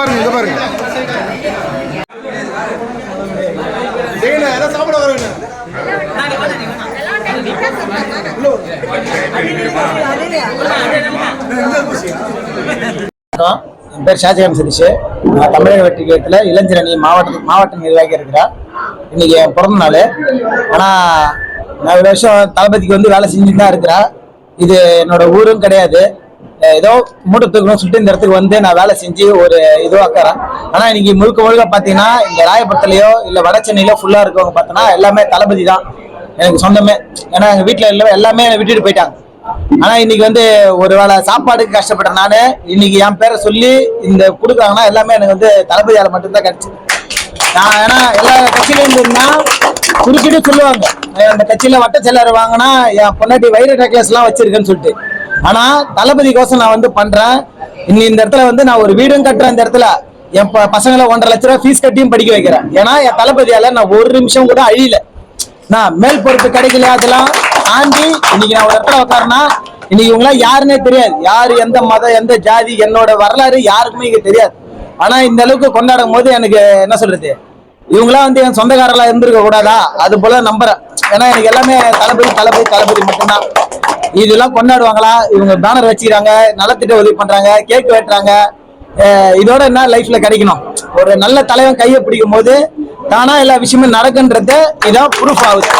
பாருங்க சாப்பிட வருங்க. என் பேர் ஷாஜகான் சதீஷ். நான் தமிழக வெற்றி கழகத்தில் இளைஞரணி மாவட்ட நிர்வாகி இருக்கிறேன். இன்னைக்கு என் பிறந்த நாள். ஆனால் நான் ஒரு வருஷம் தளபதிக்கு வந்து வேலை செஞ்சுட்டு தான் இருக்கிறேன். இது என்னோட ஊரும் கிடையாது. ஏதோ மூட்டை தூக்கணும்னு சொல்லிட்டு இந்த இடத்துக்கு வந்து நான் வேலை செஞ்சு ஒரு இதுவாக இருக்கிறேன். ஆனால் இன்னைக்கு முழுக்க பார்த்தீங்கன்னா இந்த ராயபுரத்துலையோ இல்லை வட சென்னையிலோ ஃபுல்லாக இருக்கவங்க பார்த்தோன்னா எல்லாமே தளபதி தான் எனக்கு சொந்தமே. ஏன்னா எங்கள் வீட்டில் எல்லாமே விட்டுட்டு போயிட்டாங்க. ஆனா இன்னைக்கு வந்து ஒரு வேளை சாப்பாடுக்கு கஷ்டப்பட்டேன் நானு. இன்னைக்கு என் பேரை சொல்லி இந்த கொடுக்குறாங்கன்னா எல்லாமே எனக்கு வந்து தளபதியால மட்டும்தான் கிடைச்சது. நான் ஏன்னா எல்லா கட்சியில இருந்தா குறுக்கிட்டு சொல்லுவாங்க, அந்த கட்சியில வட்ட செயலர் வாங்கினா என் பொன்னாட்டி வைர டெக்லஸ் எல்லாம் வச்சிருக்கேன்னு சொல்லிட்டு. ஆனா தளபதிக்கோசம் நான் வந்து பண்றேன். இன்னும் இந்த இடத்துல வந்து நான் ஒரு வீடும் கட்டுறேன். இந்த இடத்துல என் பசங்களை 1.5 லட்ச ரூபாய் ஃபீஸ் கட்டியும் படிக்க வைக்கிறேன். ஏன்னா என் தளபதியால நான் ஒரு நிமிஷம் கூட அழியல. நான் மேல் பொறுப்பு கிடைக்கல, அதெல்லாம் தாண்டி இன்னைக்கு நான் ஒரு இடத்துல உட்காருனா இன்னைக்கு இவங்களாம் யாருன்னே தெரியாது. யாரு எந்த மதம் எந்த ஜாதி என்னோட வரலாறு யாருக்குமே இங்க தெரியாது. ஆனா இந்த அளவுக்கு கொண்டாடும் போது எனக்கு என்ன சொல்றது, இவங்களாம் வந்து என் சொந்தக்காரெல்லாம் இருந்திருக்க கூடாதா, அது போல நம்புறேன். ஏன்னா எனக்கு எல்லாமே தளபதி மட்டும்தான். இதெல்லாம் கொண்டாடுவாங்களா, இவங்க பேனர் வச்சுக்கிறாங்க, நலத்திட்ட உதவி பண்றாங்க, கேக் வெட்டுறாங்க. இதோட என்ன லைஃப்ல கிடைக்கணும், ஒரு நல்ல தலைவன் கையை பிடிக்கும் போது தானா எல்லா விஷயமும் நடக்குன்றது இதான் ப்ரூஃப் ஆகுது.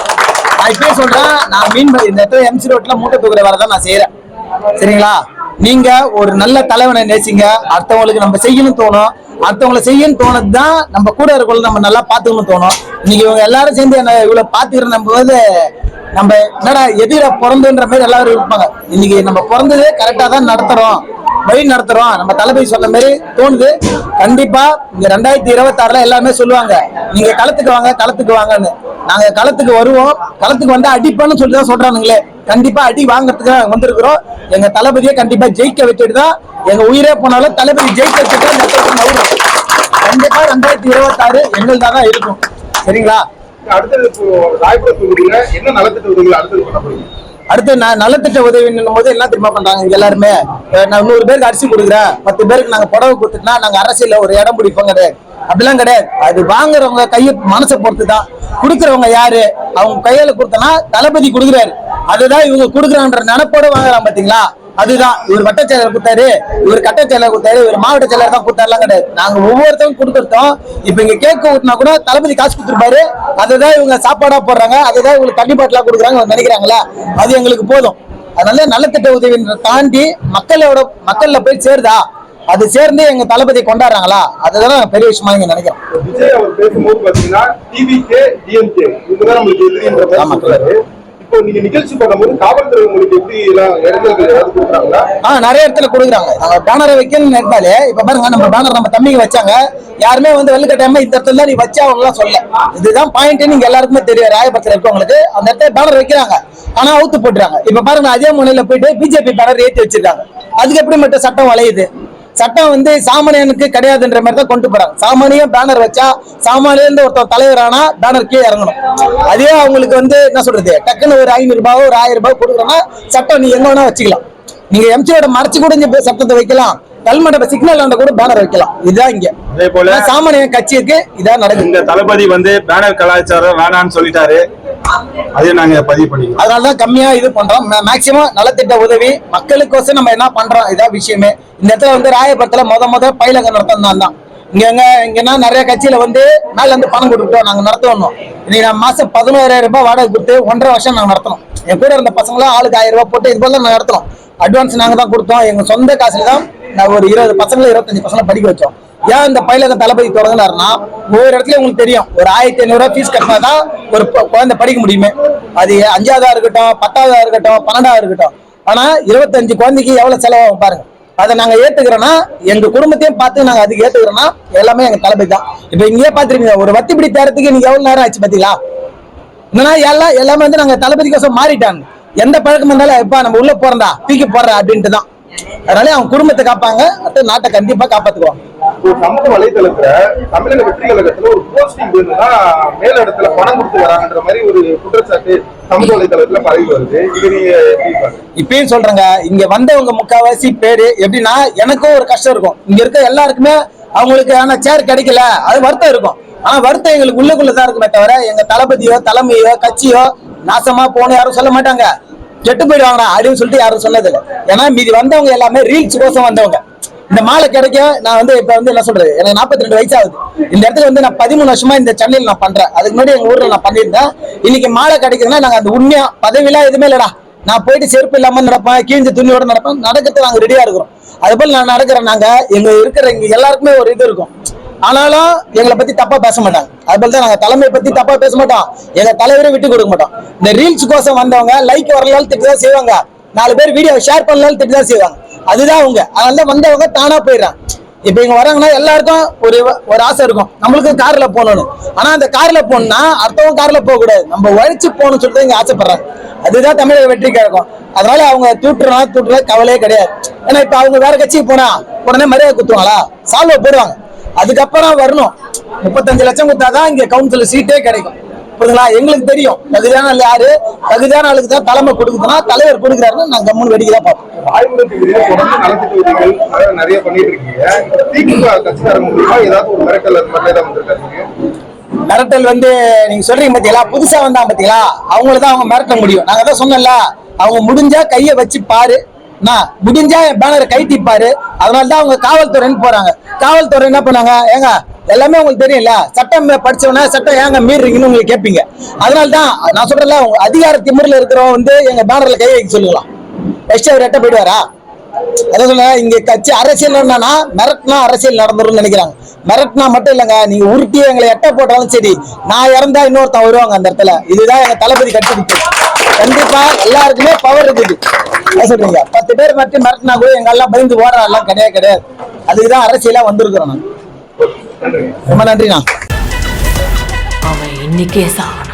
நான் இப்பயே சொல்றேன், நான் இந்த இடத்துல எம்சி ரோட்ல மூட்டை தூக்குற வேலை தான் நான் செய்யறேன். சரிங்களா? நீங்க ஒரு நல்ல தலைவனை நேசிங்க. அடுத்தவங்களுக்கு நம்ம செய்யணும் தோணும், அடுத்தவங்களை செய்யணும் தோணுதுதான் நம்ம கூட இருக்கணும், நம்ம நல்லா பாத்துக்கணும் தோணும். இன்னைக்கு இவங்க எல்லாரும் சேர்ந்து என்ன இவ்வளவு பாத்துக்கிறோம் நம்ம போது நம்ம என்னடா எதிர பிறந்துன்ற மாதிரி எல்லாரும் இருப்பாங்க. இன்னைக்கு நம்ம பிறந்தது கரெக்டா தான் நடத்துறோம், வழி நடத்துறோம். நம்ம தளபதி சொன்ன மாதிரி தோணுது. கண்டிப்பா இந்த 2026 எல்லாருமே சொல்லுவாங்க, நீங்க களத்துக்கு வாங்கன்னு. நாங்க களத்துக்கு வருவோம். களத்துக்கு வந்து அடிப்பன்னு சொல்லிதான் சொல்றானுங்களே. கண்டிப்பா அடி வாங்கறதுக்கு வந்திருக்கிறோம். எங்க தளபதியை கண்டிப்பா ஜெயிக்க வச்சுட்டு தான், எங்க உயிரே போனாலும் தளபதி ஜெயிக்க வச்சுட்டு கண்டிப்பா 2026 எங்களுக்கு தான் இருக்கும். சரிங்களா? அடுத்தது ராயபுரம் தொகுதியில என்ன நலத்திட்ட உதவிகள் அடுத்தது பண்ண போறீங்க? அடுத்து நலத்திட்ட உதவின்னும் போது என்ன தெரியுமா பண்றாங்க எல்லாருமே, நான் 100 பேருக்கு அரிசி கொடுக்குறேன், 10 பேருக்கு நாங்க புடவை கொடுத்துட்டா நாங்க அரசியல ஒரு இடம் பிடிப்போங்க. அப்படிலாம் கிடையாது. அது வாங்குறவங்க கையை மனசை பொறுத்து தான். கொடுக்குறவங்க யாரு, அவங்க கையில கொடுத்தனா தளபதி கொடுக்குறாரு, அதுதான் இவங்க கொடுக்குறான்ற நினைப்போட வாங்குறாங்க. பாத்தீங்களா? அதுதான் இவர் வட்ட செயலர் கொடுத்தாரு, இவர் கட்ட செயலர் கொடுத்தாரு, இவர் மாவட்ட செயலர் தான் கொடுத்தாருலாம் கிடையாது. நாங்க ஒவ்வொருத்தரும் கொடுத்துருத்தோம். இப்ப இங்க கேட்க ஊட்டினா கூட தளபதி காசு கொடுத்துருப்பாரு, அதுதான் இவங்க சாப்பாடா போடுறாங்க, அதுதான் இவங்களுக்கு தண்ணி பாட்டிலா கொடுக்குறாங்க நினைக்கிறாங்களா, அது எங்களுக்கு போதும். அதனால நலத்திட்ட உதவின்ற தாண்டி மக்கள்ல போய் சேருதா, அது சேர்ந்து எங்க தளபதி கொண்டாடுறாங்களா, அதுதான் பெரிய விஷயமா இங்க நினைக்கிறேன். விஜய் அவர் பேசும்போது பாத்தீங்கன்னா டிவிகே டிஎம்கே இவங்கதான் நம்மளுக்கு எதிரின்ற நீங்க நிகழ்ச்சி பண்ணும்போது காவல்துறை உங்களுக்கு எப்படி நிறைய இடத்துல கொடுக்குறாங்க. நாங்க பேனரை வைக்கணும்னு நினைப்பாலே இப்ப பாருங்க, நம்ம பேனர் நம்ம தம்பிக்கு வச்சாங்க, யாருமே வந்து வெள்ளுக்கட்டாம இந்த இடத்துல நீ வச்சா அவங்க எல்லாம் சொல்ல. இதுதான் பாயிண்ட், நீங்க எல்லாருக்குமே தெரியும். ராயபுரத்துல இருக்கவங்களுக்கு அந்த இடத்துல பேனர் வைக்கிறாங்க, ஆனா அவுத்து போட்டுறாங்க. இப்ப பாருங்க, அதே முனையில போயிட்டு பிஜேபி பேனர் ஏற்றி வச்சிருக்காங்க. அதுக்கு எப்படி மட்டும் சட்டம் வளையுது? சட்டம் வந்து சாமானியனுக்கு கிடையாதுன்ற மாதிரி தான் கொண்டு போறாங்க. சாமானியம் பேனர் வச்சா சாமானியன் ஒருத்தர் தலைவரானா பேனர் கீழே இறங்கணும். அதே அவங்களுக்கு வந்து என்ன சொல்றது, டக்குன்னு ஒரு 500 ரூபாவோ ஒரு 1000 ரூபாய் கொடுக்குறோம்னா சட்டம் நீங்க எங்க வேணா வச்சுக்கலாம். நீங்க எம்சியோட மறைச்சு கூட இந்த சட்டத்தை வைக்கலாம், கல்மண்டப சிக்னல் கூட பேனர் வைக்கலாம். இதுதான் இங்க அதே போல சாமானிய கட்சிக்கு இதான் நடக்குது. இந்த தளபதி வந்து பேனர் கலாச்சாரம் வேணான்னு சொல்லிட்டாரு, அதையும் நாங்க பதிவு பண்ணிக்கிறோம். அதனாலதான் கம்மியா இது பண்றோம். மேக்சிமம் நலத்திட்ட உதவி மக்களுக்கோசம் நம்ம என்ன பண்றோம், இதான் விஷயமே. இந்த இடத்துல வந்து ராயபுரத்துல முத பயிலக நடத்தணும் தான். இங்கன்னா நிறைய கட்சியில வந்து மேல இருந்து பணம் கொடுத்துட்டோம், நாங்க நடத்தணும். இன்னைக்கு நான் மாசம் 11,000 ரூபாய் வாடகை கொடுத்து 1.5 வருஷம் நாங்க நடத்தணும். என் கூட இருந்த பசங்களும் ஆளுக்கு 1000 ரூபாய் போட்டு இது போல நாங்க நடத்தணும். அட்வான்ஸ் நாங்க தான் கொடுத்தோம், எங்க சொந்த காசுல தான் நான் ஒரு 20 பசங்களை 25 பசங்களை படிக்க வச்சோம். ஏன் இந்த பயிலக தளபதி தொடங்கினாருன்னா, ஒவ்வொரு இடத்துல உங்களுக்கு தெரியும், ஒரு 1500 ரூபாய் ஃபீஸ் கட்டினாதான் ஒரு குழந்தை படிக்க முடியுமே. அது 5ஆவதா இருக்கட்டும், 10ஆவதா இருக்கட்டும், 12ஆவதா இருக்கட்டும். ஆனா 25 குழந்தைக்கு எவ்வளவு செலவாகும் பாருங்க. அதை நாங்க ஏத்துக்கிறோம்னா, எங்க குடும்பத்தையும் பார்த்து நாங்க அதுக்கு ஏத்துக்கிறோம்னா எல்லாமே எங்க தளபதி தான். இப்ப இங்கேயே பாத்துருக்கீங்க, ஒரு வத்திப்பிடி தேரத்துக்கு நீங்க எவ்வளவு நேரம் ஆச்சு பாத்தீங்களா? என்னன்னா எல்லாமே வந்து நாங்க தளபதிக்கோசம் மாறிட்டாங்க. எந்த பழக்கம் இருந்தாலும் எப்பா நம்ம உள்ள போறா தூக்கி போடுற அப்படின்ட்டு தான். அதனால அவங்க குடும்பத்தை காப்பாங்க, அடுத்த நாட்டை கண்டிப்பா காப்பாத்துக்குவாங்க. ஒரு சமூக வலைதளத்துல தமிழக வெற்றி கழகத்துல ஒரு போஸ்டிங் வேணும்னா மேல இடத்துல பணம் கொடுத்து வராங்கன்ற மாதிரி ஒரு குற்றச்சாட்டு சமூக வலைதளத்துல பரவி வருது. இது நீங்க இப்பயும் சொல்றேங்க, இங்க வந்தவங்க முக்காவாசி பேரு எப்படின்னா, எனக்கும் ஒரு கஷ்டம் இருக்கும். இங்க இருக்க எல்லாருக்குமே அவங்களுக்கு ஆனா சேர் கிடைக்கல, அது வருத்தம் இருக்கும். ஆனா வருத்தம் எங்களுக்கு உள்ளுக்குள்ளதான் இருக்குமே தவிர, எங்க தளபதியோ தலைமையோ கட்சியோ நாசமா போன யாரும் சொல்ல மாட்டாங்க. கெட்டு போயிடுவாங்க அப்படின்னு சொல்லிட்டு யாரும் சொன்னது இல்லை. ஏன்னா மீதி வந்தவங்க எல்லாமே ரீல்ஸ் கோசம் வந்தவங்க. இந்த மாலை கிடைக்க நான் வந்து இப்ப வந்து என்ன சொல்றது, எனக்கு 42 வயசு ஆகுது. இந்த இடத்துல வந்து நான் 13 வருஷமா இந்த சென்னையில் நான் பண்றேன். அதுக்கு முன்னாடி எங்க ஊர்ல நான் பண்ணியிருந்தேன். இன்னைக்கு மாலை கிடைக்குதுன்னா நாங்க அந்த உண்மையா பதவியெல்லாம் எதுவுமே இல்லடா, நான் போயிட்டு செருப்பு இல்லாம நடப்பேன், கீழ்ந்த துணியோட நடப்பேன், நடக்கிறது நாங்க ரெடியா இருக்கிறோம். அது போல நான் நடக்கிறேன். நாங்க எங்க இருக்கிற இங்க எல்லாருக்குமே ஒரு இது இருக்கும். ஆனாலும் எங்களை பத்தி தப்பா பேச மாட்டாங்க. அது போல தான் நாங்க தலைமையை பத்தி தப்பா பேச மாட்டோம், எங்க தலைவரை விட்டு கொடுக்க மாட்டோம். இந்த ரீல்ஸ் கோசம் வந்தவங்க லைக் வரலாலும் திட்டுதான் செய்வாங்க, 4 பேர் வீடியோ ஷேர் பண்ணலாலும் திட்டுதான் செய்வாங்க. அதுதான் அவங்க. அதனால வந்தவங்க தானா போயிடுறாங்க. இப்ப இங்க வராங்கன்னா எல்லாருக்கும் ஒரு ஆசை இருக்கும், நம்மளுக்கு கார்ல போகணும்னு. ஆனா அந்த கார்ல போகணும்னா அடுத்தவங்க கார்ல போக கூடாது, நம்ம உழைச்சு போகணும்னு சொல்லிட்டு இங்க ஆசைப்படுறாங்க. அதுதான் தமிழக வெற்றி கழகம். அதனால அவங்க தூட்டுற கவலையே கிடையாது. ஏன்னா இப்ப அவங்க வேற கட்சிக்கு போனா உடனே மரியாதை குத்துவாங்களா, சால்வை போடுவாங்க. அதுக்கப்புறம் வரணும் 35 லட்சம் கொடுத்தாதான் இங்க கவுன்சிலர் சீட்டே கிடைக்கும். புரியுதுங்களா? எங்களுக்கு தெரியும் தகுதியான யாரு, தகுதியான ஆளுக்கு தான் தலைமை கொடுக்குதுன்னா தலைவர் கொடுக்குறாருன்னா நாங்க கம்முன்னு வேடிக்கை தான் பார்ப்போம். நிறைய பண்ணிட்டு இருக்கீங்க. திமுக கட்சிக்காரங்க மூலமா ஏதாவது ஒரு மிரட்டல் வந்து நீங்க சொல்றீங்க பாத்தீங்களா, புதுசா வந்தா பாத்தீங்களா, அவங்களதான் அவங்க மிரட்ட முடியும். நாங்க தான் சொன்னோம்ல, அவங்க முடிஞ்சா கைய வச்சு பாரு, முடிஞ்சா பேனரை கைட்டிப்பாரு. அதனாலதான் அவங்க காவல்துறைன்னு போறாங்க. காவல்துறை என்ன பண்ணாங்க, ஏங்க எல்லாமே உங்களுக்கு தெரியும்ல, சட்டம் படிச்சவன சட்டம் ஏங்க மீறீங்கன்னு உங்களுக்கு கேட்பீங்க. அதனாலதான் நான் சொல்றேன்ல, அதிகார திமிரில் இருக்கிறவங்க வந்து எங்க பேனர்ல கை வைக்க சொல்லுங்களாம், வச்சு அவர் எட்ட போயிடுவாரா? அதான் சொல்ல, இங்க கட்சி அரசியல் என்னன்னா மிரட்டினா அரசியல் நடந்துரும் நினைக்கிறாங்க. மிரட்டினா மட்டும் இல்லைங்க, நீங்க உருட்டி எங்களை எட்ட போட்டாலும் சரி, நான் இறந்தா இன்னொருத்தன் வருவாங்க அந்த இடத்துல. இதுதான் எங்க தளபதி கட்சி. கண்டிப்பா எல்லாருக்குமே பவர் இருக்குது. சொல்றீங்க 10 பேர் மட்டும் மிரட்டினா கூட எங்க எல்லாம் பயந்து ஓடுறாலாம் கிடையாது. அதுக்குதான் அரசியலா வந்திருக்கிறோம். ரொம்ப நன்றிண்ணா. அவன் இன்னைக்கே சாகணும்.